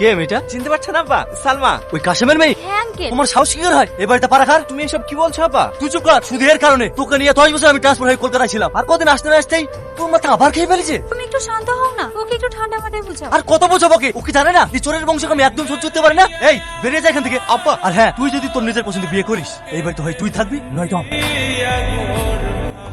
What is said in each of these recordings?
কে মেয়েটা? চিনতে পারছো না আব্বা? সালমা। ওই কাশেমের মেয়ে? হ্যাঁ আঙ্কেল। তোমার সাহস কি করে হয় এ বাড়িতে পারা খার? তুমি এসব কি বলছো আব্বা? তুই চুপ কর। শুধু এর কারণে তোকে নিয়ে 10 বছর আমি ট্রান্সফার হয়ে কলকাতায় ছিলাম, আর কদিন আসতে না আসতেই তোর মাথা আবার খেয়ে ফেলেছে। তুমি একটু শান্ত হও না, ওকে একটু ঠান্ডা মাথায় বুঝাও। আর কত বোঝাবো ওকে? ওকে জানে না এই চোরের বংশকে আমি একদম সহ্য করতে পারি না। এই বেরিয়ে যা এখান থেকে আব্বা। আর হ্যাঁ, তুই যদি তোর নিজের পছন্দ বিয়ে করিস এই বাড়িতে হয় তুই থাকবি নয়তো আমি।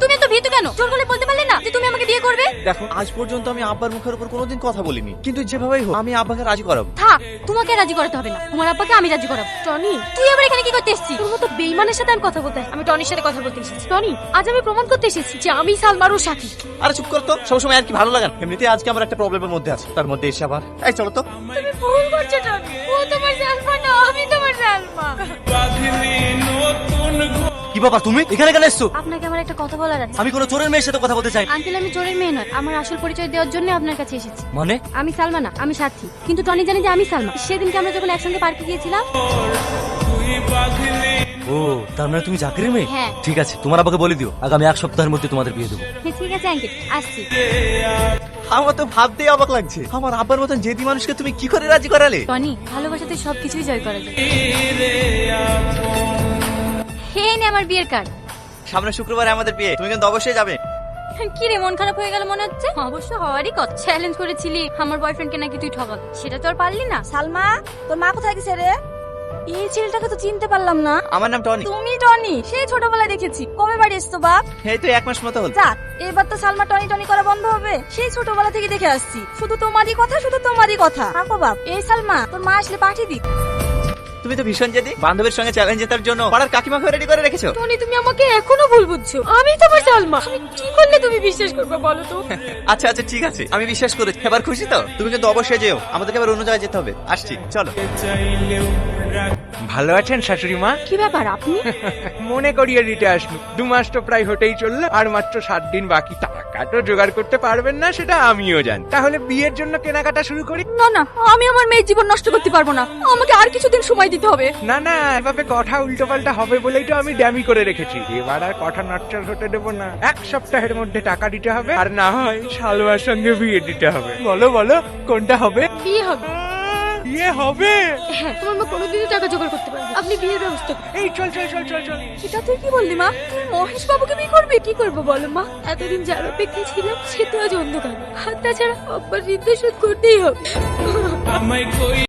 তুমি এত ভীতু কেন? জোর করে বলতে পারলে না যে তুমি আমাকে বিয়ে করবে? দেখো, আজ পর্যন্ত আমি আব্বার মুখের উপর কোনোদিন কথা বলিনি, কিন্তু যেভাবেই হোক আমি আব্বাকে রাজি করাবো। থাক, তোমাকে রাজি করাতে হবে না, তোমার আব্বাকে আমি রাজি করাবো। টনি, তুই আবার এখানে কি করতে এসেছিস? তোর মতো বেইমানের সাথে আমি কথা বলতে, আমি টনির সাথে কথা বলতে এসেছি। টনি, আজ আমি প্রমাণ করতে এসেছি যে আমি সালমারও সাথী। আরে চুপ কর তো, সবসময় আর কি ভালো লাগে না। এমনিতে আজকে আমার একটা প্রবলেমের মধ্যে আছে, তার মধ্যে এসে আবার এই চলো তো। তুমি ভুল করছো টনি, ও তোমার সালমা না, আমি তোমার সালমা। কি বাবা তুমি এখানে কেন এসছো? আপনাকে আমার একটা কথা বলার আছে। আমি কোনো চোরের মেয়ের সাথে কথা বলতে চাই। আঙ্কেল, আমি চোরের মেয়ে নয়, আমার আসল পরিচয় দেওয়ার জন্য আপনার কাছে এসেছি। মানে? আমি সালমা না, আমি সাথী। কিন্তু টনি জানে যে আমি সালমা। সেদিনকে আমরা যখন একসঙ্গে পার্কে গিয়েছিলাম। ও, তার মানে তুমি জাকিরের মেয়ে? হ্যাঁ। ঠিক আছে, তোমার আব্বাকে বলে দিও আগামী 1 সপ্তাহের মধ্যে তোমাদের বিয়ে দেবো। হ্যাঁ ঠিক আছে আঙ্কেল, আসছি। আমার তো ভাবতেই অবাক লাগছে, আমার আব্বার মতন জেদি মানুষকে তুমি কি করে রাজি করালে? টনি, ভালোবাসাতে সবকিছুই জয় করা যায়। হে নে আমার বিয়ের কার্ড। সামনে শুক্রবারে আমাদের বিয়ে, তুমি কিন্তু অবশ্যই যাবে। কি রে, মন খারাপ হয়ে গেল মনে হচ্ছে? অবশ্য হওয়ারই কথা। চ্যালেঞ্জ করেছিলি আমার বয়ফ্রেন্ডকে নাকি তুই ঠকাল, সেটা তো আর পারলি না। সালমা, তোর মা কোথায় গেছে রে? এই ছেলেটাকে তো চিনতে পারলাম না। আমার নাম টনি। তুমি টনি? সেই ছোটবেলায় দেখেছি। কবে বাড়ি এসছো বাপ? এই তো 1 মাস মতো হল। যাক, এবার তো সালমা টনি টনি করা বন্ধ হবে। সেই ছোটবেলা থেকে দেখে আসছি, শুধু তোমারই কথা, শুধু তোমারই কথা। থাকো বাপ। এই সালমা, তোর মা আসলে পাঠিয়ে দিক। তুমি তো ভীষণ জেদি, বান্ধবীর সঙ্গে চ্যালেঞ্জ জেতার জন্য পাড়ার কাকিমাকে রেডি করে রেখেছো। টনি, তুমি আমাকে এখনো ভুল বুঝছো। আমি তোমার সালমা। আমি কি করলে তুমি বিশ্বাস করবে বলো তো? আচ্ছা আচ্ছা ঠিক আছে, আমি বিশ্বাস করি। এবার খুশি তো? তুমি কিন্তু অবশ্যই যেও, আমাদেরকে এবার অন্য জায়গায় যেতে হবে। আসছি, চলো। ভালো আছেন শাশুড়ি মা? কি ব্যাপার আপনি? মনে করিয়ে দিতে আসলো, 2 মাস তো প্রায় হতেই চললো, আর মাত্র 7 দিন বাকি। টাকা তো জোগাড় করতে পারবেন না সেটা আমিও জানি। তাহলে বিয়ের জন্য কেনাকাটা শুরু করি। না না, আমি আমার মেয়ের জীবন নষ্ট করতে পারবো না। আমাকে আর কিছুদিন সময় দিতে হবে। না না, এভাবে কথা উল্টো পাল্টা হবে বলেই তো আমি ড্যামি করে রেখেছি। এবার আর কথা নচ্চর হতে দেবো না। 1 সপ্তাহের মধ্যে টাকা দিতে হবে, আর না হয় সালমার সঙ্গে বিয়ে দিতে হবে। বলো বলো, কোনটা হবে? বিয়ে হবে। বিয়ে হবে? হ্যাঁ, তোমার মা কোনোদিনই টাকা জোগাড় করতে পারবে। আপনি বিয়ের ব্যবস্থা করুন। এই চল চল চল চল চল। এটা তুই কি বললি মা? তুই মহেশ বাবুকে বিয়ে করবি? কি করবো বলো মা? এতদিন যার অপেক্ষা ছিলাম সে তো আজ অন্ধকার। আর তাছাড়া আব্বার ঋণ শোধ করতেই হবে।